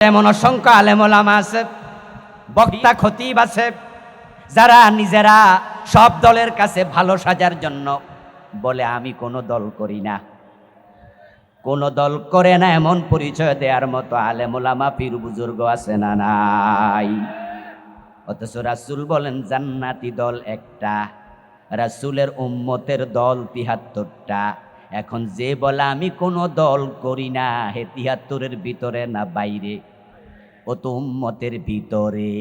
এমন অসংখ্য আলেম ওলামা আছে, বক্তা খতিব আছে, যারা নিজেরা সব দলের কাছে ভালো সাজার জন্য বলে আমি কোনো দল করি না, কোনো দল করে না, এমন পরিচয় দেওয়ার মতো আলেম ওলামা পীর বুজুর্গ আছে না নাই? অথচ রাসূল বলেন জান্নাতি দল একটা, রাসূলের উম্মতের দল ৭৩টা। এখন যে বলে আমি কোনো দল করি না, হে ৭৩-এর ভিতরে না বাইরে? ও তো উম্মতের ভিতরে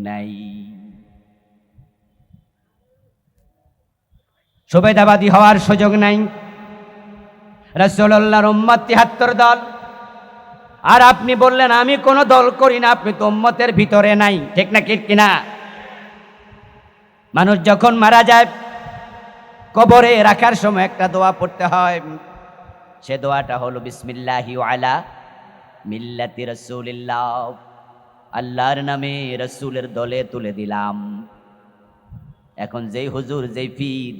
নাই। সুবেদাবাদী হওয়ার সুযোগ নাই। রাসূলুল্লাহর উম্মত ৭৩ দল, আর আপনি বললেন আমি কোনো দল করি না, আপনি তো উম্মতের ভিতরে নাই। ঠিক না ঠিক কিনা? মানুষ যখন মারা যায়, কবরে রাখার সময় একটা দোয়া পড়তে হয়। সে দোয়াটা হলো বিসমিল্লাহি আলা মিল্লাতি রাসূলিল্লাহ, আল্লাহর নামে রাসূলের দলে তুলে দিলাম। এখন যেই হুজুর, যেই পীর,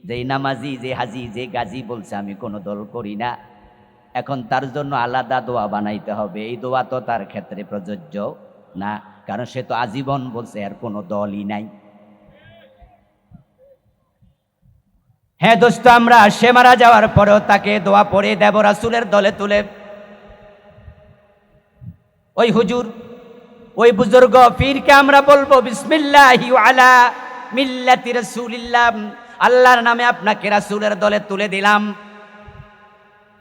যেই নামাজি, যে হাজি, যে গাজী বলছে আমি কোনো দল করি না, এখন তার জন্য আলাদা দোয়া বানাইতে হবে। এই দোয়া তো তার ক্ষেত্রে প্রযোজ্য না, কারণ সে তো আজীবন বলছে আর কোনো দলই নাই। হ্যাঁ দোস্ত, আমরা সে মারা যাওয়ার পরেও তাকে দোয়া পড়ে দেব রাসূলের দলে তুলে। ওই হুজুর, ওই বুজুর্গ পীরকে আমরা বলবো বিসমিল্লাহি আলা মিল্লাতি রাসূলিল্লাহ, আল্লাহর নামে আপনাকে রাসূলের দলে তুলে দিলাম।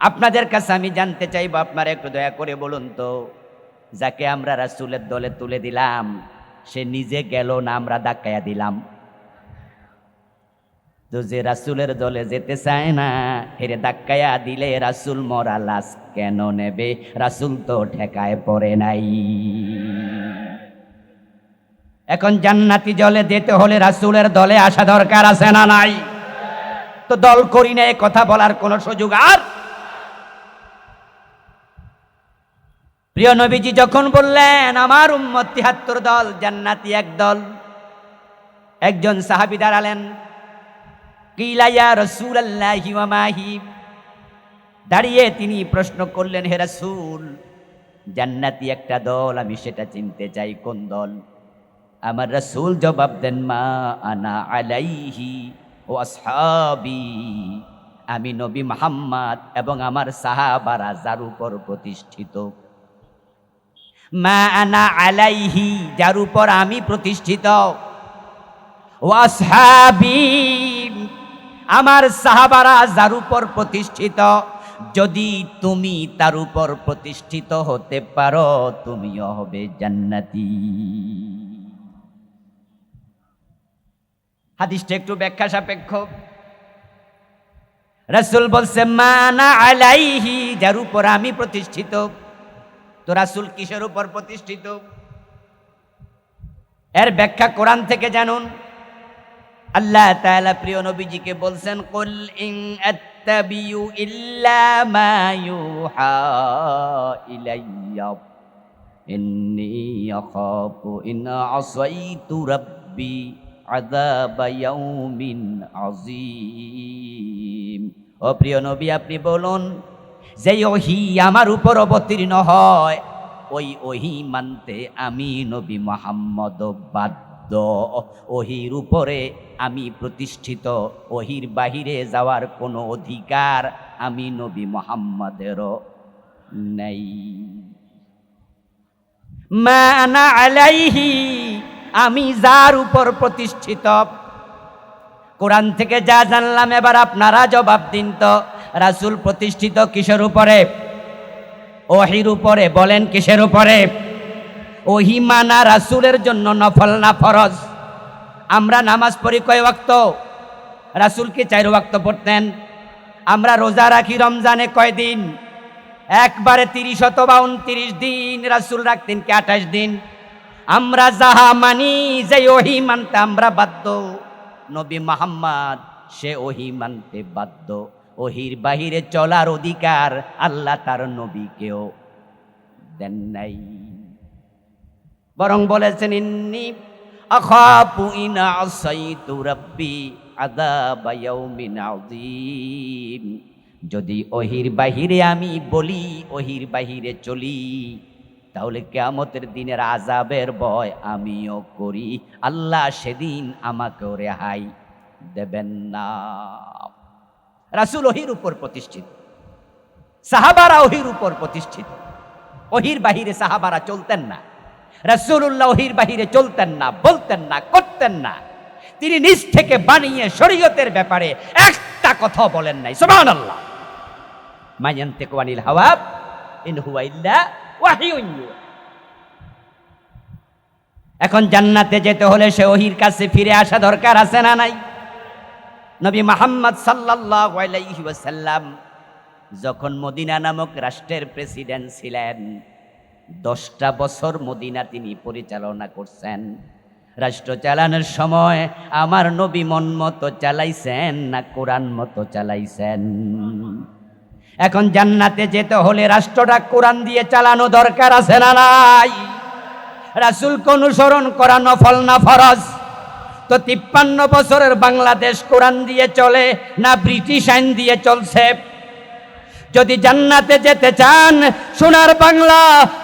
আপনাদের কাছে আমি জানতে চাইবো, আপনারা একটু দয়া করে বলুন তো, যাকে আমরা রাসূলের দলে তুলে দিলাম সে নিজে গেল না আমরা ধাক্কায়া দিলাম? তো যে রাসূলের দলে যেতে চায় না, হেরে ধাক্কায়া দিলে রাসূল মরা লাশ কেন নেবে? রাসূল তো ঠেকায় পড়ে নাই। এখন জান্নাতি দলে যেতে হলে রাসূলের দলে আসা দরকার আছে না নাই? তো দল করি না, কথা বলার কোনো সুযোগ আর? প্রিয় নবীজি যখন বললেন আমার উম্মত ৭৩ দল, জান্নাতি এক দল, একজন সাহাবী দাঁড়ালেন, কিলা ইয়া রাসূলুল্লাহি ওয়া মাহি, দাঁড়িয়ে তিনি প্রশ্ন করলেন, হে রাসূল, জান্নাতি একটা দল, আমি সেটা চিনতে চাই, কোন দল? আমার রাসূল জবাব দেন, মা আনা আলাইহি ওয়া আসহাবি, আমি নবী মুহাম্মদ এবং আমার সাহাবারা যার উপর প্রতিষ্ঠিত। মা আনা আলাইহি, যার উপর আমি প্রতিষ্ঠিত, ওয়া আসহাবি, আমার সাহাবারা যার উপর প্রতিষ্ঠিত। যদি তুমি তার উপর প্রতিষ্ঠিত হতে পারো, তুমিও হবে জান্নাতি। হাদিসটা একটু ব্যাখ্যা সাপেক্ষ। রাসূল বলছে মা আনা আলাইহি, যার উপর আমি প্রতিষ্ঠিত। তো রাসূল কিসের উপর প্রতিষ্ঠিত? এর ব্যাখ্যা কোরআন থেকে জানুন। আল্লাহ তাআলা প্রিয় নবীজিকে বলছেন, কুল ইন আত্তাবিউ ইল্লা মা ইউহা ইলাইয়া ইন্নী আখাফু ইন আসাইতু রাব্বি আযাবা ইয়াউমিন আযীম। ও প্রিয় নবী, আপনি বলুন, যে ওহী আমার উপর অবতীর্ণ হয়, ওই ওহী মানতে আমি নবী মুহাম্মদ বাধ্য। ওহীর উপরে আমি প্রতিষ্ঠিত, ওহীর বাহিরে যাওয়ার কোনো অধিকার আমি নবী মুহাম্মাদেরও নেই। মা আনা আলাইহি, আমি যার উপর প্রতিষ্ঠিত। কোরআন থেকে যা জানলাম, এবার আপনারা জবাব দিন তো, রাসূল প্রতিষ্ঠিত কিসের উপরে? ওহীর উপরে। বলেন কিসের উপরে? ওহী মানা রাসূলের জন্য নফল না ফরজ? আমরা নামাজ পড়ি কয় ওয়াক্ত? রাসূল কি 4 ওয়াক্ত পড়তেন? আমরা রোজা রাখি রমজানে কয় দিন? একবারে 30 অথবা 29 দিন। রাসূল রাখতেন কি 28 দিন? আমরা যাহা মানি, যে ওহী মানতে আমরা বাধ্য, নবী মুহাম্মদ সে ওহী মানতে বাধ্য। ওহীর বাহিরে চলার অধিকার আল্লাহ তার নবীকেও দেন নাই, বরং বলেছেন ইন্নী আখাফু ইন আসাইতু রাব্বি আযাবা ইয়াউমিন আযীম। যদি ওহীর বাহিরে আমি বলি, ওহীর বাহিরে চলি, তাহলে কিয়ামতের দিনের আযাবের ভয় আমিও করি, আল্লাহ সেদিন আমাকেও রেহাই দেবেন না। রাসূল ওহীর উপর প্রতিষ্ঠিত, সাহাবারা ওহীর উপর প্রতিষ্ঠিত। ওহীর বাহিরে সাহাবারা চলতেন না, রাসূলুল্লাহ ওহীর বাহিরে চলতেন না, বলতেন না, করতেন না। তিনি নিজ থেকে বানিয়ে শরীয়তের ব্যাপারে একটা কথা বলেন নাই। সুবহানাল্লাহ। মা ইয়ানতিকু আনিল হাওয়া ইন হুয়া ইল্লা ওয়াহিয়ুন ইউহা। এখন জান্নাতে যেতে হলে সে ওহীর কাছে ফিরে আসা দরকার আছে না নাই? নবী মুহাম্মদ সাল্লাল্লাহু আলাইহি ওয়াসাল্লাম যখন মদিনা নামক রাষ্ট্রের প্রেসিডেন্ট ছিলেন, 10টা বছর মদিনা তিনি পরিচালনা করছেন। রাষ্ট্র চালানোর সময় আমার নবী মন মতো চালাইছেন না কোরআন মতো চালাইছেন? এখন জান্নাতে যেতে হলে রাষ্ট্রটা কোরআন দিয়ে চালানো দরকার আছে না নাই? রাসূলকে অনুসরণ করা নফল না ফরজ? তো 53 বছরের বাংলাদেশ কোরআন দিয়ে চলে না ব্রিটিশ আইন দিয়ে চলছে? যদি জান্নাতে যেতে চান, সোনার বাংলা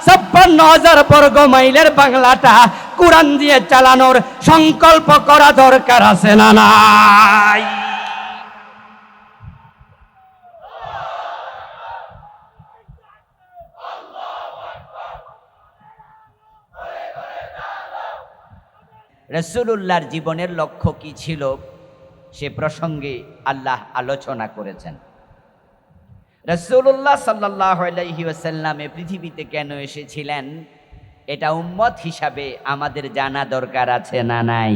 56,000 বর্গ মাইলের বাংলাটা কোরআন দিয়ে চালানোর সংকল্প করা দরকার আছে না নাই? রাসূলুল্লাহর জীবনের লক্ষ্য কি ছিল সে প্রসঙ্গে আল্লাহ আলোচনা করেছেন। রাসূলুল্লাহ সাল্লাল্লাহু আলাইহি ওয়াসাল্লাম পৃথিবীতে কেন এসেছিলেন এটা উম্মত হিসাবে আমাদের জানা দরকার আছে না নাই?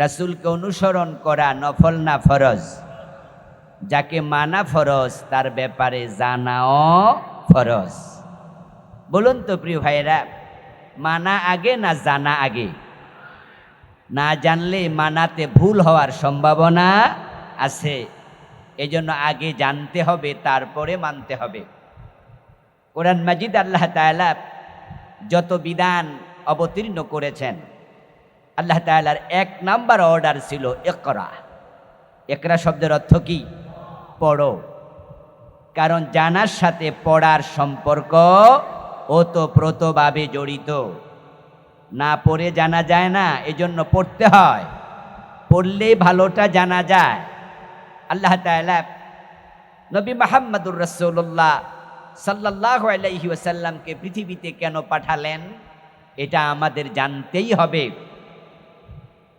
রাসূলকে অনুসরণ করা নফল না ফরজ? যাকে মানা ফরজ তার ব্যাপারে জানাও ফরজ। বলুন তো প্রিয় ভাইরা, মানা আগে না জানা আগে? না জানলে মানাতে ভুল হওয়ার সম্ভাবনা আছে, এজন্য আগে জানতে হবে, তারপরে মানতে হবে। কোরআন মাজিদ আল্লাহ তাআলা যত বিধান অবতীর্ণ করেছেন, আল্লাহ তাআলার 1 নাম্বার অর্ডার ছিল ইকরা। ইকরা শব্দের অর্থ কি? পড়ো। কারণ জানার সাথে পড়ার সম্পর্ক ওতপ্রোতভাবে জড়িত। না পড়ে জানা যায় না, এজন্য পড়তে হয়, পড়লেই ভালোটা জানা যায়। আল্লাহ তাআলা নবী মুহাম্মদুর রাসূলুল্লাহ সাল্লাল্লাহু আলাইহি ওয়াসাল্লামকে পৃথিবীতে কেন পাঠালেন এটা আমাদের জানতেই হবে।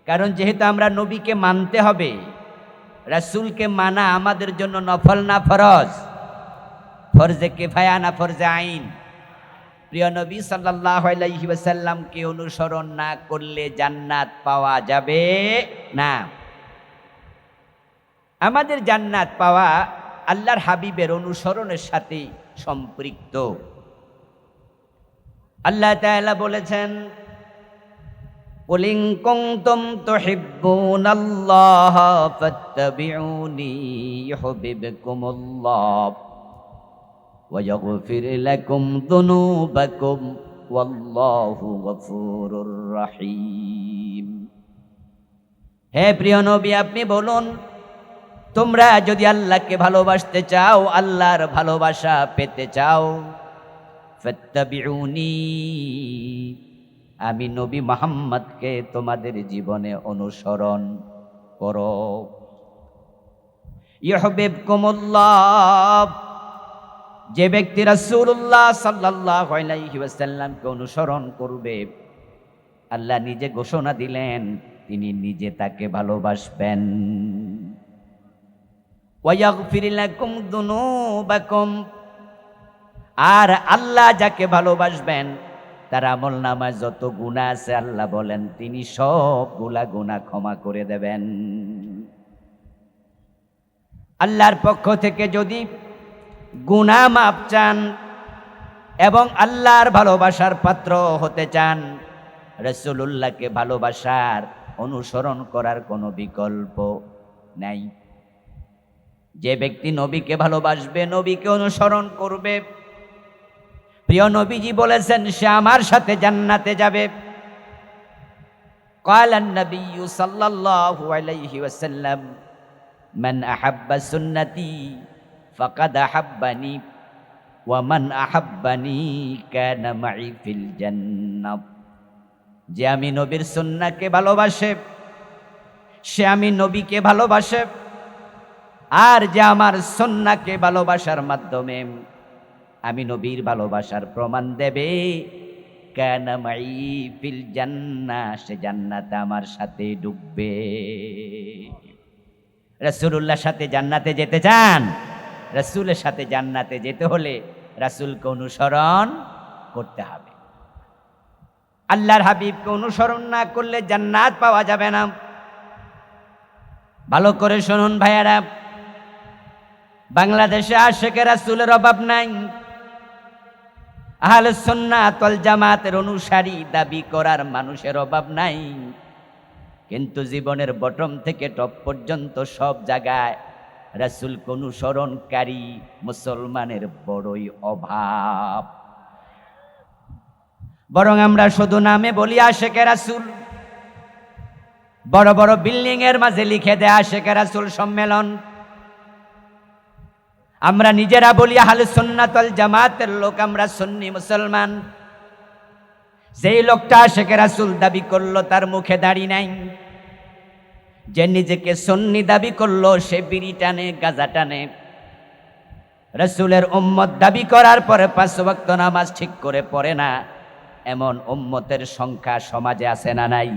কারণ যেহেতু আমরা নবীকে মানতে হবে, রাসূলকে মানা আমাদের জন্য নফল না ফরজ? ফরজে কিফায়া না ফরজে আইন? প্রিয় নবী সাল্লাল্লাহু আলাইহি ওয়াসাল্লামকে অনুসরণ না করলে জান্নাত পাওয়া যাবে না। আমাদের জান্নাত পাওয়া আল্লাহর হাবিবের অনুসরণের সাথে সম্পৃক্ত। আল্লাহ তাআলা বলেছেন, কুল ইন কুনতুম তুহিব্বুনাল্লাহ ফাত্তাবিউনি ইউহিব্বুকুমুল্লাহ ওয়া ইয়াগফির লাকুম যুনুবাকুম ওয়াল্লাহু গফুরুর রহিম। হে প্রিয় নবী, আপনি বলুন, তোমরা যদি আল্লাহকে ভালোবাসতে চাও, আল্লাহর ভালোবাসা পেতে চাও, ফাত্তাবিউনি, আমি নবী মুহাম্মদকে তোমাদের জীবনে অনুসরণ করো। ইউহিব্বুকুমুল্লাহ, যে ব্যক্তি রাসূলুল্লাহ সাল্লাল্লাহু আলাইহি ওয়াসাল্লামকে অনুসরণ করবে, আল্লাহ নিজে ঘোষণা দিলেন তিনি নিজে তাকে ভালোবাসবেন। ওয়া ইয়াগফির লাকুম যুনুবাকুম, আর আল্লাহ যাকে ভালোবাসবেন তার আমলনামায় যত গুনাহ আছে আল্লাহ বলেন তিনি সবগুলা গুনাহ ক্ষমা করে দেবেন। আল্লাহর পক্ষ থেকে যদি গুনাহ মাপ চান এবং আল্লাহর ভালোবাসার পাত্র হতে চান, রাসূলুল্লাহকে ভালোবাসার অনুসরণ করার কোনো বিকল্প নাই। যে ব্যক্তি নবীকে ভালোবাসবে, নবীকে অনুসরণ করবে, প্রিয় নবীজি বলেছেন সে আমার সাথে জান্নাতে যাবে। ক্বালান নবিয়্যু সাল্লাল্লাহু আলাইহি ওয়াসাল্লাম, মান আহাব্বা সুন্নতি ফাকাদ আহাব্বানি, ওয়ামান আহাব্বানি কানা মাই ফিল জান্নাহ, যে আমি নবীর সুন্নাহকে ভালোবাসে সে আমি নবীকে ভালোবাসে, আর যে আমার সুন্নাহকে ভালোবাসার মাধ্যমে আমি নবীর ভালোবাসার প্রমাণ দেবে, কানা মাই ফিল জান্নাহ, সে জান্নাতে আমার সাথে ঢুকবে। রাসূলুল্লাহর সাথে জান্নাতে যেতে চান? রাসূলের সাথে জান্নাতে যেতে হলে রাসূলকে অনুসরণ করতে হবে। আল্লাহর হাবিবকে অনুসরণ না করলে জান্নাত পাওয়া যাবে না। ভালো করে শুনুন ভাইয়ারা, বাংলাদেশে আশিকে রাসূলের অভাব নাই। আহলুস সুন্নাত ওয়াল জামাতের অনুসারী দাবি করার মানুষের অভাব নাই, কিন্তু জীবনের বটম থেকে টপ পর্যন্ত সব জায়গায় রাসূলকে অনুসরণকারী মুসলমানের বড়ই অভাব। বরং আমরা শুধু নামে বলি আশিকে রাসূল, বড় বড় বিল্ডিং এর মাঝে লিখে দেয় আশিকে রাসূল সম্মেলন। আমরা নিজেরা বলি আহলুস সুন্নাত ওয়াল জামাতের লোক, আমরা সুন্নি মুসলমান। যেই লোকটা আশিকে রাসূল দাবি করলো তার মুখে দাড়ি নাই, যে নিজেকে সুন্নি দাবি করলো সে বিড়ি টানে, গাঁজা টানে। রাসূলের উম্মত দাবি করার পরে 5 ওয়াক্ত নামাজ ঠিক করে পড়ে না, এমন উম্মতের সংখ্যা সমাজে আছে না নাই?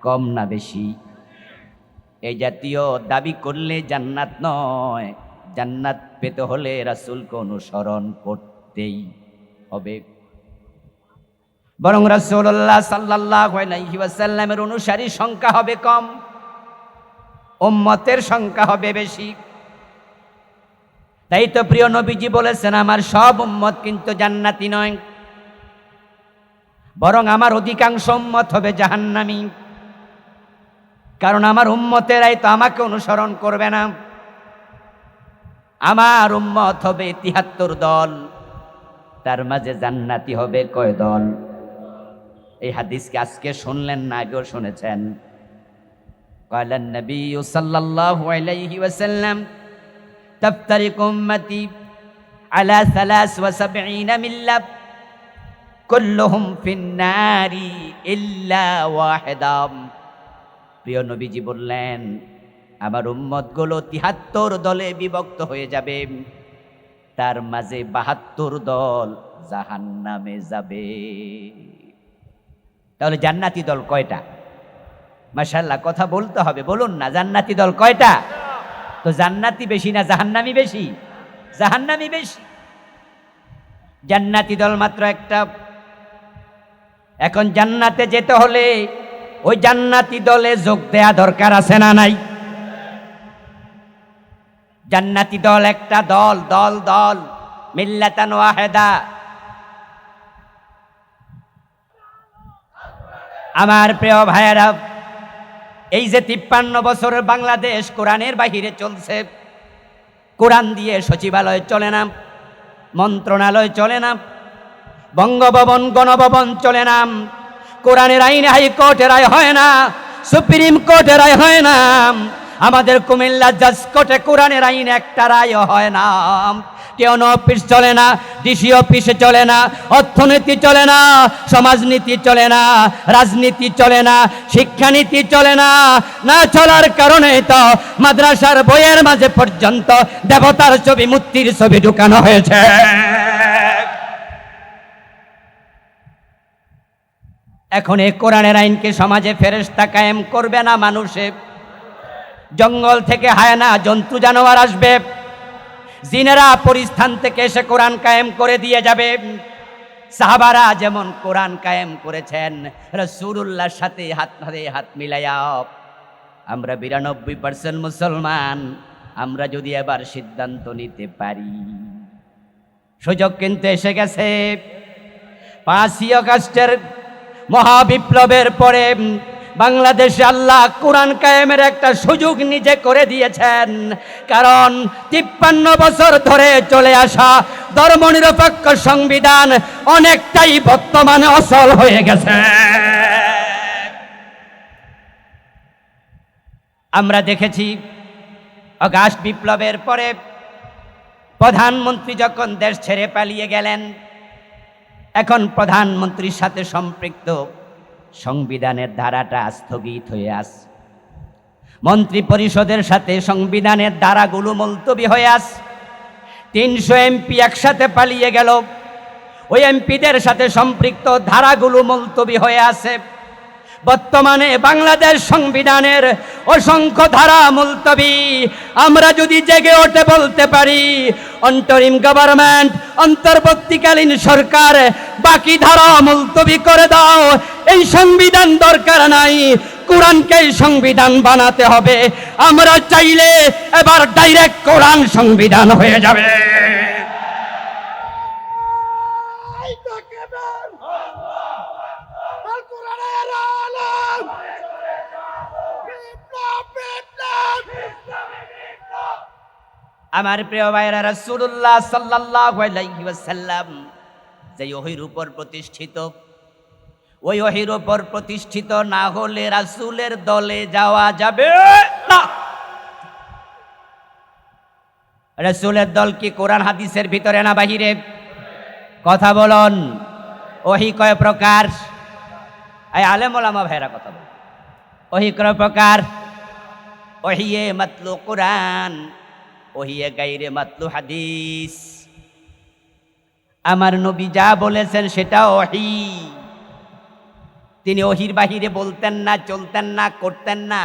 কম না বেশি? এই জাতীয় দাবি করলে জান্নাত নয়, জান্নাত পেতে হলে রাসূলকে অনুসরণ করতেই হবে। বরং রাসূলুল্লাহ সাল্লাল্লাহু আলাইহি ওয়াসাল্লামের অনুসারী সংখ্যা হবে কম, উম্মতের সংখ্যা হবে বেশি। তাই তো প্রিয় নবীজি বলেছেন, আমার সব উম্মত কিন্তু জান্নাতি নয়, বরং আমার অধিকাংশ উম্মত হবে জাহান্নামী। কারণ আমার উম্মতেরাই তো আমাকে অনুসরণ করবে না। আমার উম্মত হবে ৭৩ দল, তার মাঝে জান্নাতি হবে কয় দল? এই হাদিসকে আজকে শুনলেন না, আগেও শুনেছেন। قال النبي صلى الله عليه وسلم تفترق أمتي على 73 ملة كلهم في النار إلا واحدا। প্রিয় নবীজি বললেন, আমার উম্মতগুলো ৭৩ দলে বিভক্ত হয়ে যাবে, তার মাঝে ৭২ দল জাহান্নামে যাবে। তাহলে জান্নাতি দল কয়টা? মাশাআল্লাহ, কথা বলতে হবে, বলুন না, জান্নাতি দল কয়টা? তো জান্নাতি বেশি না জাহান্নামী বেশি? জাহান্নামী বেশি। জান্নাতি দল মাত্র একটা। এখন জান্নাতে যেতে হলে ওই জান্নাতি দলে যোগ দেয়া দরকার আছে না নাই? জান্নাতি দল একটা দল, দল দল মিল্লাতান ওয়াহিদা। আমার প্রিয় ভাইয়েরা, এই যে 53 বছরের বাংলাদেশ কোরআনের বাহিরে চলছে, কোরআন দিয়ে সচিবালয় চলে না, মন্ত্রণালয় চলে না, বঙ্গভবন গণভবন চলে না, কোরআনের আইনে হাইকোর্টের রায় হয় না, সুপ্রিম কোর্টের রায় হয় না, আমাদের কুমিল্লা জাজ কোর্টে কোরআনের আইনে একটা রায় হয় না, টিওন অফিস চলে না, ডিসি অফিসে চলে না, অর্থনীতি চলে না, সমাজনীতি চলে না, রাজনীতি চলে না, শিক্ষানীতি চলে না। না চলার কারণে তো মাদ্রাসার বইয়ের মাঝে পর্যন্ত দেবতার ছবি, মূর্তির ছবি ঢুকানো হয়েছে। এখন এই কোরআনের আইনকে সমাজে ফেরেশতা কায়েম করবে না মানুষে। জঙ্গল থেকে হায়না, জন্তু জানোয়ার আসবে, জিনেরা পরিস্থান থেকে এসে কোরআন কায়েম করে দিয়ে যাবে। সাহাবারা যেমন কোরআন কায়েম করেছেন, রাসূলুল্লাহর সাথে হাত ধরে হাত মিলাইয়া আমরা ৯২% মুসলমান, আমরা যদি এবার সিদ্ধান্ত নিতে পারি, সুযোগ কিন্তু এসে গেছে। ৫ই আগস্টের মহাবিপ্লবের পরে বাংলাদেশে আল্লাহ কোরআন কায়েমের একটা সুযোগ নিজে করে দিয়েছেন। কারণ ৫৩ বছর ধরে চলে আসা ধর্মনিরপেক্ষ সংবিধান অনেকটাই বর্তমানে অচল হয়ে গেছে। আমরা দেখেছি আগস্ট বিপ্লবের পরে প্রধানমন্ত্রী যখন দেশ ছেড়ে পালিয়ে গেলেন, এখন প্রধানমন্ত্রীর সাথে সম্পৃক্ত সংবিধানের ধারাটা স্থগিত হয়ে আছে। মন্ত্রী পরিষদের সাথে সংবিধানের ধারাগুলো মুলতবি হয়ে আছে। 300 এমপি একসাথে পালিয়ে গেল, ওই এমপিদের সাথে সম্পৃক্ত ধারাগুলো মুলতবি হয়ে আছে। বর্তমানে বাংলাদেশ সংবিধানের অসংখ্য ধারা মুলতবি। আমরা যদি জেগে ওঠে বলতে পারি, অন্তরিম গভর্নমেন্ট, অন্তর্বর্তীকালীন সরকার, বাকি ধারা মুলতবি করে দাও, এই সংবিধান দরকার নাই, কোরআনকে সংবিধান বানাতে হবে। আমরা চাইলে এবার ডাইরেক্ট কোরআন সংবিধান হয়ে যাবে। আমার প্রিয় ভাইরা, রাসূলুল্লাহ সাল্লাল্লাহু আলাইহি ওয়াসাল্লাম যে ওহীর উপর প্রতিষ্ঠিত, ওই ওহীর উপর প্রতিষ্ঠিত না হলে রাসূলের দলে যাওয়া যাবে না। রাসূলের দল কি কোরআন হাদিসের ভিতরে না বাহিরে? কথা বলুন। ওহী কয় প্রকার? এই আলেম ওলামা ভাইরা কথা বল। ওহী কয় প্রকার? ওহিয়ে মাতলু কোরআন, ওহিয়ে গায়রে মাতলু হাদিস। আমার নবী যা বলেছেন সেটা ওহী। তিনি ওহীর বাহিরে বলতেন না, চলতেন না, করতেন না।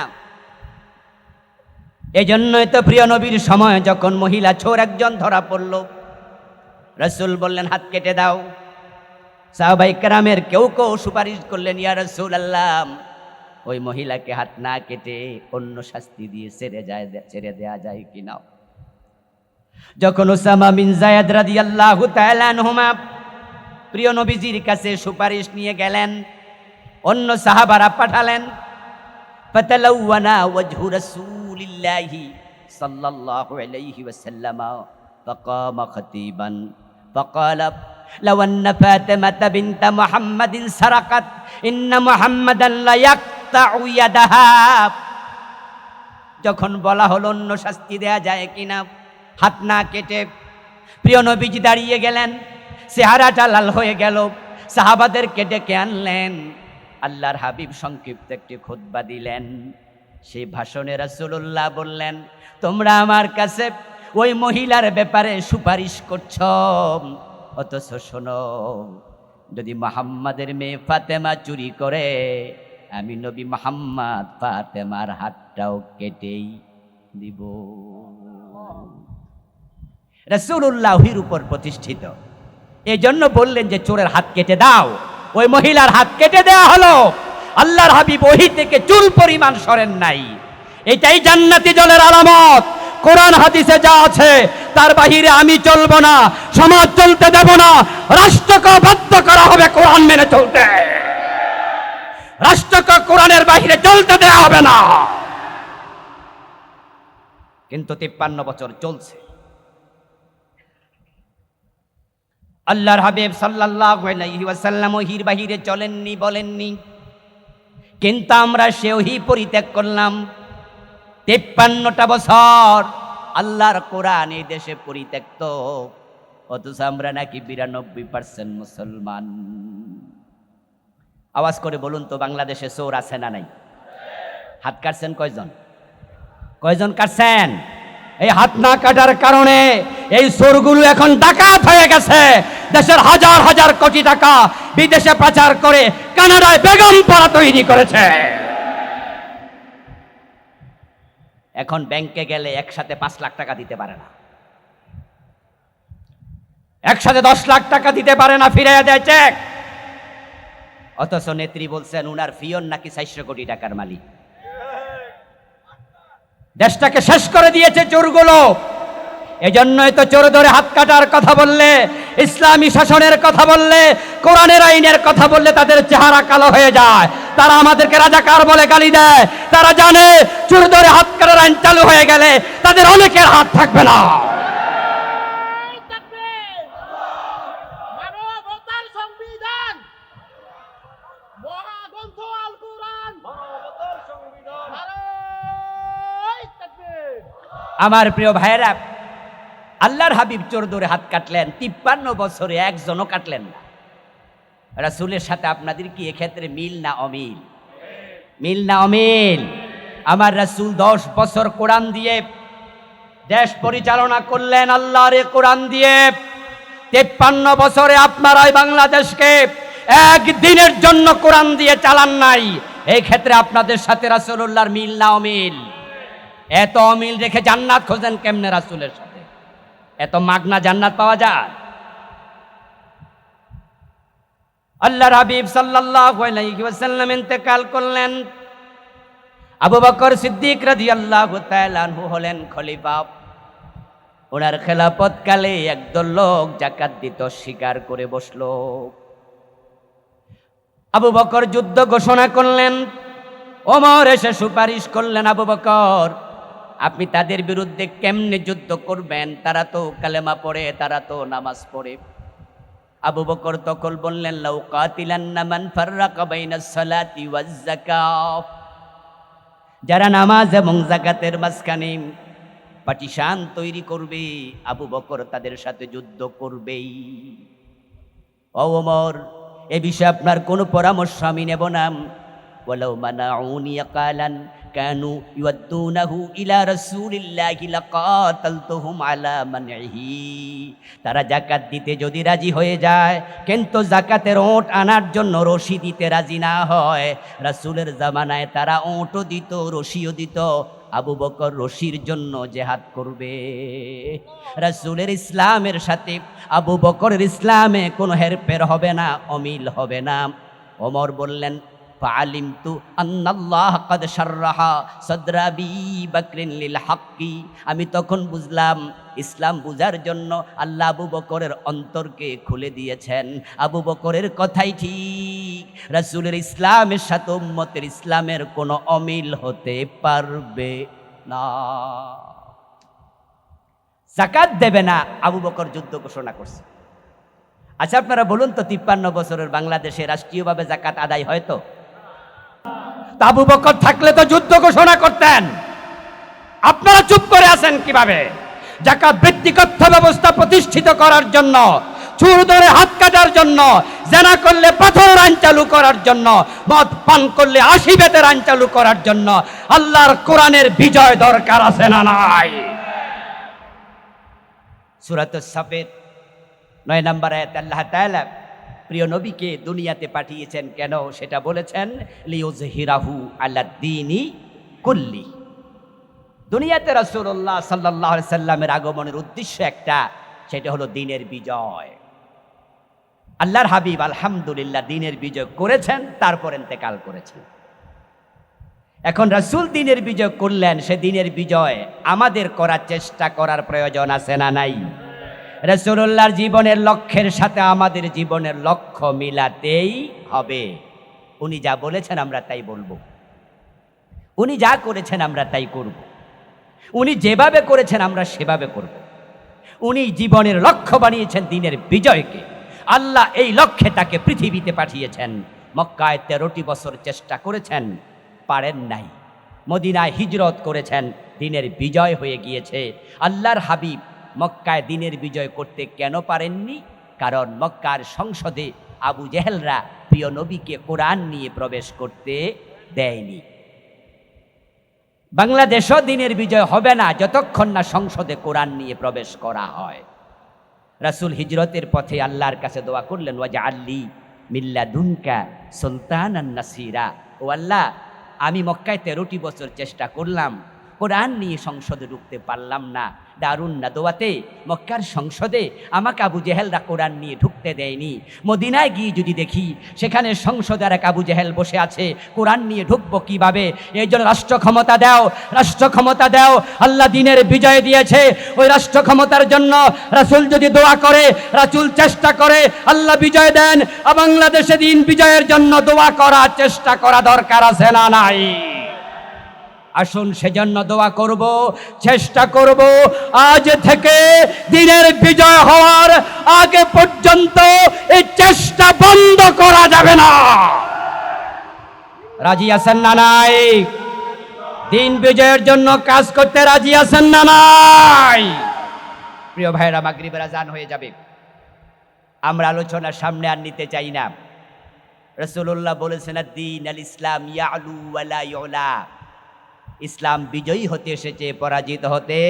এই জন্যই তো প্রিয় নবীর সময় যখন মহিলা চোর একজন ধরা পড়ল, রাসূল বললেন হাত কেটে দাও। সাহাবায়ে কেরামের কেউ কেউ সুপারিশ করলেন, ইয়া রাসূলুল্লাহ, ওই মহিলাকে হাত না কেটে অন্য শাস্তি দিয়ে ছেড়ে দেয়া যায় কিনা। যখন উসামা বিন যায়েদ রাদিয়াল্লাহু তাআলা আনহুমা প্রিয় নবীজির কাছে সুপারিশ নিয়ে গেলেন, অন্য সাহাবারা পাঠালেন। ফাতালাওয়ানা ওয়াজহু রাসূলিল্লাহি সাল্লাল্লাহু আলাইহি ওয়াসাল্লাম ফাকামা খতিবান ফাকালা লাও আন্না ফাতিমাতা বিনতা মুহাম্মাদিন সারাকাত ইন্না মুহাম্মাদান লা ইয়াকতাউ ইয়াদাহা। যখন বলা হলো অন্য শাস্তি দেয়া যায় কিনা, হাত না কেটে, প্রিয় নবীজি দাঁড়িয়ে গেলেন, চেহারাটা লাল হয়ে গেল। সাহাবাদেরকে ডেকে আনলেন, আল্লাহর হাবিব সংক্ষিপ্ত একটি খুতবা দিলেন। সেই ভাষণে রাসূলুল্লাহ বললেন, তোমরা আমার কাছে ওই মহিলার ব্যাপারে সুপারিশ করছ, অথচ শোনো, যদি মুহাম্মাদের মেয়ে ফাতেমা চুরি করে, আমি নবী মুহাম্মদ ফাতেমার হাতটাও কেটেই দিব। রাসূলুল্লাহ ওহীর উপর প্রতিষ্ঠিত, এই জন্য বললেন যে চোরের হাত কেটে দাও। ওই মহিলার হাত কেটে দেওয়া হলো। আল্লাহর হাবিব ওহী থেকে চুল পরিমাণ সরেন নাই। এটাই জান্নাতি জলের আলামত। কোরআন হাদিসে যা আছে তার বাহিরে আমি চলবো না, সমাজ চলতে দেব না। রাষ্ট্রকে বাধ্য করা হবে কোরআন মেনে চলতে। রাষ্ট্রকে কোরআনের বাহিরে চলতে দেওয়া হবে না। কিন্তু 53 বছর চলছে। আল্লাহর হাবিব সাল্লাল্লাহু আলাইহি ওয়াসাল্লাম ওহীর বাহিরে চলেননি, বলেননি, কিন্তু আমরা সে ওহী পরিত্যাগ করলাম। 53টা বছর আল্লাহর কোরআন এই দেশে পরিত্যক্ত, অথচ আমরা নাকি 92% মুসলমান। আওয়াজ করে বলুন তো, বাংলাদেশে চোর আছে না নাই? হাত কাটছেন কয়জন? কয়জন কাটছেন? এই হাত না কাটার কারণে এই চোরগুলো এখন ডাকাত হয়ে গেছে। দেশের হাজার হাজার কোটি টাকা বিদেশে পাচার করে কানাডায় বেগম পাড়া তৈরি করেছে। এখন ব্যাংকে গেলে একসাথে 5 লাখ টাকা দিতে পারে না, একসাথে 10 লাখ টাকা দিতে পারে না, ফিরিয়ে দেয় চেক। অথচ নেত্রী বলছেন উনার ফিয়ন নাকি 400 কোটি টাকার মালিক। দেশটাকে শেষ করে দিয়েছে চোরগুলো। এজন্যই তো চোর ধরে হাত কাটার কথা বললে, ইসলামী শাসনের কথা বললে, কোরআনের আইনের কথা বললে তাদের চেহারা কালো হয়ে যায়। তারা আমাদেরকে রাজাকার বলে গালি দেয়। তারা জানে চোর ধরে হাত কাটার আইন চালু হয়ে গেলে তাদের অনেকের হাত থাকবে না। আমার প্রিয় ভাইয়েরা, আল্লাহর হাবিব চোর ধরে হাত কাটলেন, 53 বছরে একজনও কাটলেন না। রাসূলের সাথে আপনাদের কি এক্ষেত্রে মিল না অমিল? মিল না অমিল? আমার রাসূল 10 বছর কোরআন দিয়ে দেশ পরিচালনা করলেন, আল্লাহর কোরআন দিয়ে। 53 বছরে আপনারাই বাংলাদেশকে একদিনের জন্য কোরআন দিয়ে চালান নাই। এই ক্ষেত্রে আপনাদের সাথে রাসূলুল্লাহর মিল না অমিল? এত অমিল রেখে জান্নাত খোঁজেন কেমনে রাসূলের সাথে? এত মাগনা জান্নাত পাওয়া যায়? আল্লাহর হাবিব সাল্লাল্লাহু আলাইহি ওয়াসাল্লাম ইন্তেকাল করলেন। আবু বকর সিদ্দিক রাদিয়াল্লাহু তাআলা আনহু হলেন খলিফা। ওনার খেলাফত কালে একদল লোক যাকাত দিত স্বীকার করে বসলো। আবু বকর যুদ্ধ ঘোষণা করলেন। ওমর এসে সুপারিশ করলেন, আবু বকর আপনি তাদের বিরুদ্ধে কেমনে যুদ্ধ করবেন? তারা তো কালেমা পড়ে, তারা তো নামাজ পড়ে। আবু বকর তখন বললেন, লাউ কাতিলান্না মান ফাররাকা বাইনাস সালাতি ওয়াজ যাকাত, যারা নামাজ এবং যাকাতের মাঝখানে পাটিশান তৈরি করবে, আবু বকর তাদের সাথে যুদ্ধ করবেই। ও ওমর, এ বিষয়ে আপনার কোনো পরামর্শ আমি নেব না। ওয়ালাউ মানাউনি কালান কানু ইউদ্দুনাহু ইলা রাসূলিল্লাহি লাকাতালতুহুম আলা মানহি, তারা যাকাত দিতে যদি রাজি হয়ে যায় কিন্তু যাকাতের ওট আনার জন্য রশি দিতে রাজি না হয়, রাসূলের জামানায় তারা ওটও দিত, রশিও দিত। আবু বকর রশির জন্য জিহাদ করবে। রাসূলের ইসলামের সাথে আবু বকরের ইসলামে কোনো হেরফের হবে না, অমিল হবে না। ওমর বললেন, ফাআলিমতু আন্নাল্লাহ ক্বাদ শাররাহা সাদরা আবি বকরিন লিল হাক্কি, আমি তখন বুঝলাম ইসলাম বুঝার জন্য আল্লাহ আবু বকরের অন্তরকে খুলে দিয়েছেন। আবু বকরের কথাই ঠিক, রাসূলের ইসলামের সাথে উম্মতের ইসলামের কোনো অমিল হতে পারবে না। যাকাত দেবে না, আবু বকর যুদ্ধ ঘোষণা করছে। আচ্ছা আপনারা বলুন তো, 53 বছরের বাংলাদেশে রাষ্ট্রীয়ভাবে যাকাত আদায় হয় তো? আবু বকর থাকলে তো যুদ্ধ ঘোষণা করতেন। আপনারা চুপ করে আছেন কিভাবে? যাকাত ভিত্তিক অর্থ ব্যবস্থা প্রতিষ্ঠিত করার জন্য, চোর ধরে হাত কাটার জন্য, জেনা করলে পাথরের আইন চালু করার জন্য, মদ পান করলে 80 বেতের আইন চালু করার জন্য আল্লাহর কোরআনের বিজয় দরকার আছে না নাই? সূরাতুস সাফের 9 নম্বর আয়াতে আল্লাহ তাআলা প্রিয় নবীকে দুনিয়াতে পাঠিয়েছেন কেন সেটা বলেছেন, লিউযহিরাহু আলাদ্দীনি কুল্লি। দুনিয়াতে রাসূলুল্লাহ সাল্লাল্লাহু আলাইহি সাল্লামের আগমনের উদ্দেশ্য একটা, সেটা হলো দ্বীনের বিজয়। আল্লাহর হাবিব আলহামদুলিল্লাহ দ্বীনের বিজয় করেছেন, তারপর ইন্তেকাল করেছেন। এখন রাসূল দ্বীনের বিজয় করলেন, সে দ্বীনের বিজয় আমাদের করার চেষ্টা করার প্রয়োজন আছে না নাই? রাসূলুল্লাহর জীবনের লক্ষ্যের সাথে আমাদের জীবনের লক্ষ্য মিলাতেই হবে। উনি যা বলেছেন আমরা তাই বলবো, উনি যা করেছেন আমরা তাই করব, উনি যেভাবে করেছেন আমরা সেভাবে করব। উনি জীবনের লক্ষ্য বানিয়েছেন দ্বীনের বিজয়কে। আল্লাহ এই লক্ষ্যে তাকে পৃথিবীতে পাঠিয়েছেন। মক্কায় 13টি বছর চেষ্টা করেছেন, পারেন নাই। মদিনায় হিজরত করেছেন, দ্বীনের বিজয় হয়ে গিয়েছে। আল্লাহর হাবিব মক্কায় দ্বীনের বিজয় করতে কেন পারেননি? কারণ মক্কার সংসদে আবু জেহেলরা প্রিয় নবীকে কোরআন নিয়ে প্রবেশ করতে দেয়নি। বাংলাদেশও দ্বীনের বিজয় হবে না যতক্ষণ না সংসদে কোরআন নিয়ে প্রবেশ করা হয়। রাসূল হিজরতের পথে আল্লাহর কাছে দোয়া করলেন, ওয়াজআললি মিন লাদুনকা সুলতানান নাসিরা। ও আল্লাহ, আমি মক্কায় 13টি বছর চেষ্টা করলাম, কোরআন নিয়ে সংসদে ঢুকতে পারলাম না। দারুন নাদওয়াতে মক্কার সংসদে আমাকে আবু জেহেলরা কোরআন নিয়ে ঢুকতে দেয়নি। মদিনায় গিয়ে যদি দেখি সেখানে সংসদে আর এক আবু জেহেল বসে আছে, কোরআন নিয়ে ঢুকবো কিভাবে? এই জন্য রাষ্ট্র ক্ষমতা দাও, রাষ্ট্র ক্ষমতা দাও। আল্লাহ দ্বীনের বিজয় দিয়েছে, ওই রাষ্ট্র ক্ষমতার জন্য রাসূল যদি দোয়া করে, রাসূল চেষ্টা করে, আল্লাহ বিজয় দেন। বাংলাদেশে দ্বীন বিজয়ের জন্য দোয়া করার চেষ্টা করা দরকার আছে না নাই? আসুন সেজন্য দোয়া করব, চেষ্টা করব। আজ থেকে দ্বীনের বিজয় হওয়ার আগে পর্যন্ত এই চেষ্টা বন্ধ করা যাবে না। রাজি আছেন না নাই? দ্বীন বিজয়ের জন্য কাজ করতে রাজি আছেন না নাই? প্রিয় ভাইরা, মাগরিবের আজান হয়ে যাবে। আমরা আলোচনা সামনে আর নিতে চাই না। রাসূলুল্লাহ বলেছেন, দ্বীন আল ইসলাম ইয়ালু ওয়ালা ইউলা। ইসলাম বিজয়ী হতে এসেছে, পরাজিত হতে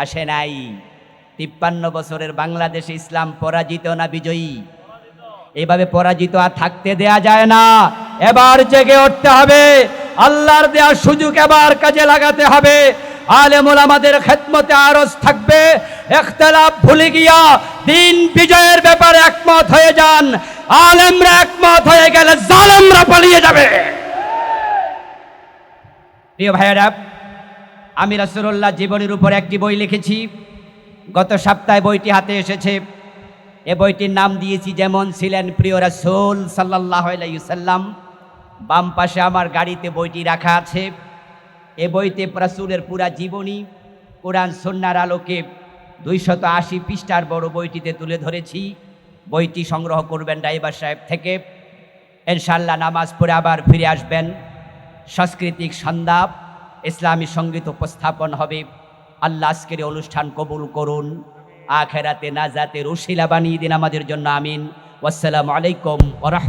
আসে নাই। 53 বছরের বাংলাদেশে ইসলাম পরাজিত না বিজয়ী? এভাবে পরাজিত আর থাকতে দেয়া যায় না। এবার জেগে উঠতে হবে, আল্লাহর দেওয়ার সুযোগ এবার কাজে লাগাতে হবে। আলেম ওলামাদের খেদমতে আরজ থাকবে, ইখতিলাফ ভুলে গিয়া দিন বিজয়ের ব্যাপারে একমত হয়ে যান। আলেমরা একমত হয়ে গেলে জালেমরা পালিয়ে যাবে। প্রিয় ভাইয়েরা, আমি রাসূলুল্লাহ জীবনের উপর একটি বই লিখেছি। গত সপ্তাহে বইটি হাতে এসেছে। এ বইটির নাম দিয়েছি যেমন ছিলেন প্রিয় রাসূল সাল্লাল্লাহু আলাইহি ওয়াসাল্লাম। বাম পাশে আমার গাড়িতে বইটি রাখা আছে। এ বইতে রাসূলের পুরা জীবনী কোরআন সুন্নাহর আলোকে 280 পৃষ্ঠার বড় বইটিতে তুলে ধরেছি। বইটি সংগ্রহ করবেন ড্রাইভার সাহেব থেকে। ইনশাআল্লাহ নামাজ পড়ে আবার ফিরে আসবেন। সাংস্কৃতিক সন্ধ্যা, ইসলামী সঙ্গীত উপস্থাপন হবে। আল্লাহ আজকের অনুষ্ঠান কবুল করুন, আখিরাতে নাজাতের উসিলা বানিয়ে দিন আমাদের জন্য, আমিন। ওয়াসসালামু আলাইকুম ওয়া রাহমাতুল্লাহ।